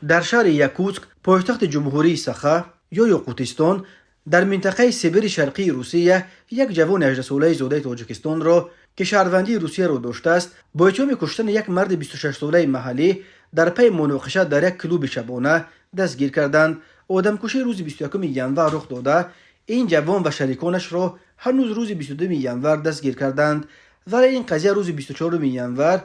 در شهر یاکوتسک پایتخت جمهوری ساخا یا یاقوتستان در منطقه سیبری شرقی روسیه یک جوان 18 ساله زاده تاجیکستان را که شهروندی روسیه را داشته است با اتهام کشتن یک مرد 26 ساله محلی در پی مناقشه در یک کلوب شبانه دستگیر کردند. آدمکشی روز 21 ژانویه رخ داده. این جوان و شریکانش را هنوز روز 22 ژانویه دستگیر کردند، ولی این قضیه روز 24 ژانویه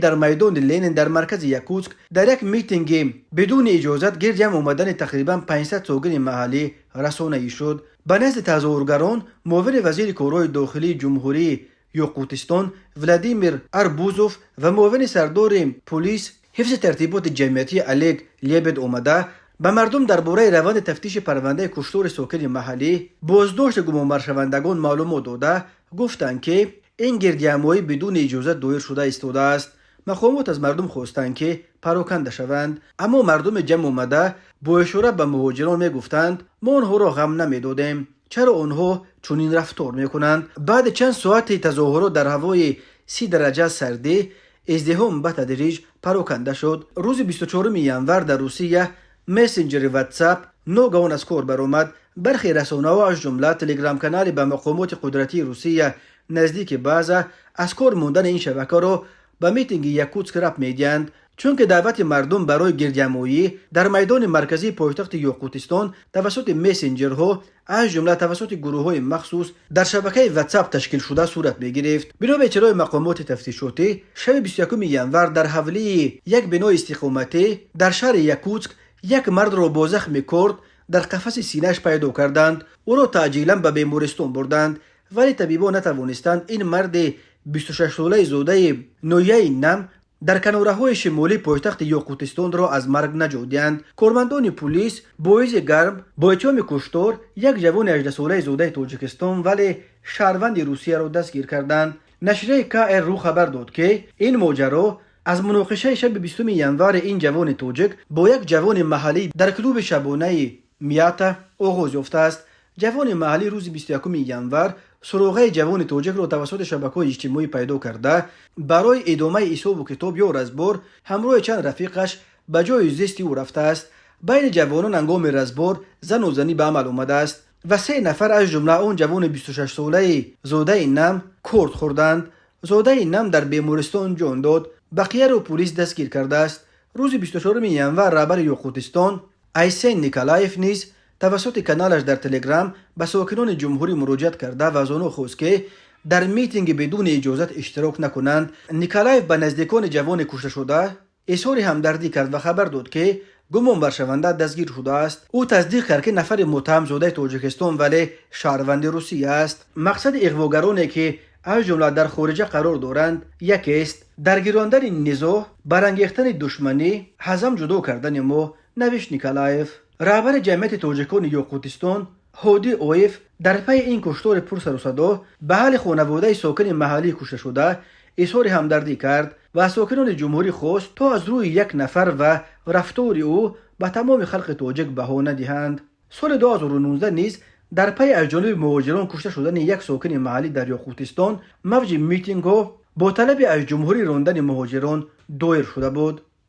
در میدان لنین در مرکز یاکوتسک در یک میتینگ بدون اجازت گرد جمع آمدن تقریبا 500 ساکن محلی رسانه‌ای شد. به نزد تظاهرگران معاون وزیر کارهای داخلی جمهوری یاقوتستان ولادیمیر اربوزوف و معاون سردار پلیس حفظ ترتیبات جمعیتی الگ لیبد آمده به مردم درباره روند تفتیش پرونده کشتار ساکن محلی بازداشت گمانبر شوندگان معلومات داده گفتند که این گردجمعی بدون اجازت دایر شده ایستاده است. مقامات از مردم خواستند که پراکنده شوند، اما مردم جمع آمده با اشاره به مهاجران میگفتند ما آنها را غم نمیدادیم، چرا آنها چنین رفتار میکنند؟ بعد چند ساعت تظاهرات در هوای 30 درجه سردی ازدحام به تدریج پراکنده شد. روز 24 ژانویه در روسیه مسنجر واتساپ ناگهان از کار برآمد. برخی رسانه‌ها از جمله تلگرام کانال به مقامات قدرتی روسیه نزدیک بعض از کار ماندن این شبکه را به میتینگ یاکوتسک ربط میدهند، چون که دعوت مردم برای گردجمعی در میدان مرکزی پایتخت یاقوتستان توسط مسنجرها از جمله توسط گروه‌های مخصوص در شبکه واتساپ تشکیل شده صورت می‌گرفت. بنا به اطلاع مقامات تفتیشاتی شب 21 ژانویه در حوالی یک بنای استقامتی در شهر یاکوتسک یک مرد را با زخم کرد در قفس سینه‌اش پیدا کردند. او را تعجیلاً به بیمارستان بردند، ولی طبیبان نتوانستند این مرد 26 ساله زاده نویه نم در کناره‌های شمالی پایتخت یاقوتستان را از مرگ نجاتند. کارمندان پلیس باعث گرم با اتهام کشتار یک جوان 18 ساله زاده تاجیکستان ولی شهروند روسیه را دستگیر کردند. نشریه KR رو خبر داد که این ماجرا از مناقشه شب 20 ژانویه این جوان تاجیک با یک جوان محلی در کلوب شبانه میاتا آغاز یافته است. جوان محلی روز 21 ژانویه سراغ جوان تاجیک را توسط شبکه‌های اجتماعی پیدا کرده برای ادامه حساب و کتاب یا رزبار همراه چند رفیقش به جای زیستی او رفته است. بین جوانان هنگام رزبار زن و زنی به عمل آمده است و 3 نفر از جمله آن جوان 26 ساله زاده نم کورد خوردند. زاده نم در بیمارستان جان داد. بقیه را پلیس دستگیر کرده است. روز 24 ژانویه رهبر یاقوتستان ایسن نیکولایف نیز توسط کانالش در تلگرام به ساکنان جمهوری مراجعت کرده و از آنها خواست که در میتینگ بدون اجازت اشتراک نکنند. نیکولایف به نزدیکان جوان کشته شده اظهار همدردی کرد و خبر داد که گمانبر شونده دستگیر شده است. او تصدیق کرد که نفر متهم زاده تاجیکستان ولی شهروند روسیه است. مقصد اغواگرانی که از جمله در خارجه قرار دارند یکی است درگیراندن نزاع، برانگیختن دشمنی، حزم جدا کردن ما، نوشت نیکولایف. رهبر جمعیت تاجیکان یاقوتستان هادی اویف در پی این کشتار پرسر و صدا به حال خانواده ساکن محلی کشته شده اظهار همدردی کرد و از ساکنان جمهوری خواست تا از روی یک نفر و رفتار او به تمام خلق تاجیک بها ندهند. سال 2019 نیز در پی از جانب مهاجران کشته شدن یک ساکن محلی در یاقوتستان موج میتینگ ها با طلب از جمهوری راندن مهاجران دایر شده بود.